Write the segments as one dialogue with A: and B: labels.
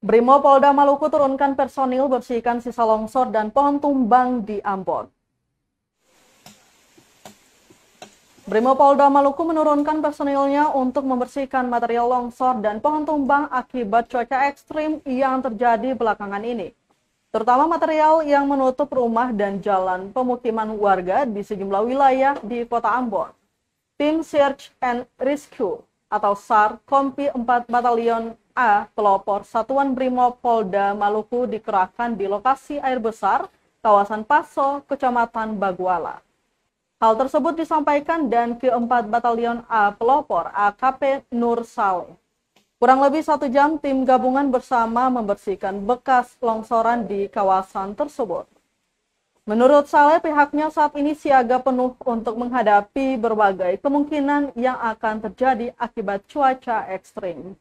A: Brimopolda Maluku turunkan personil bersihkan sisa longsor dan pohon tumbang di Ambon. Brimopolda Maluku menurunkan personilnya untuk membersihkan material longsor dan pohon tumbang akibat cuaca ekstrim yang terjadi belakangan ini, terutama material yang menutup rumah dan jalan pemukiman warga di sejumlah wilayah di Kota Ambon. Tim Search and Rescue atau SAR Kompi 4 Batalion A Pelopor Satuan Brimopolda Maluku dikerahkan di lokasi air besar kawasan Paso, Kecamatan Baguala. Hal tersebut disampaikan dan ke-4 Batalion A Pelopor AKP Nur Saleh. Kurang lebih 1 jam tim gabungan bersama membersihkan bekas longsoran di kawasan tersebut. Menurut Saleh, pihaknya saat ini siaga penuh untuk menghadapi berbagai kemungkinan yang akan terjadi akibat cuaca ekstrim.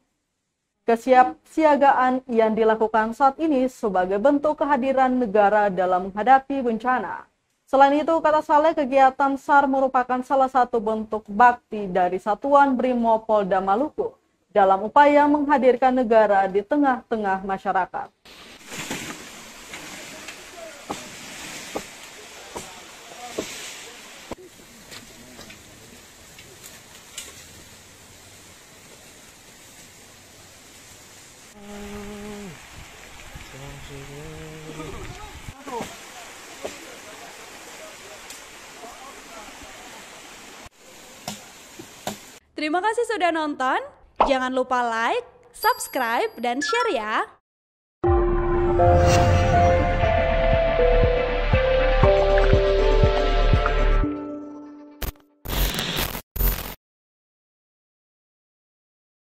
A: Kesiapsiagaan yang dilakukan saat ini sebagai bentuk kehadiran negara dalam menghadapi bencana. Selain itu, kata Saleh, kegiatan SAR merupakan salah satu bentuk bakti dari Satuan Brimopolda Maluku dalam upaya menghadirkan negara di tengah-tengah masyarakat.
B: Terima kasih sudah nonton. Jangan lupa like, subscribe, dan share ya.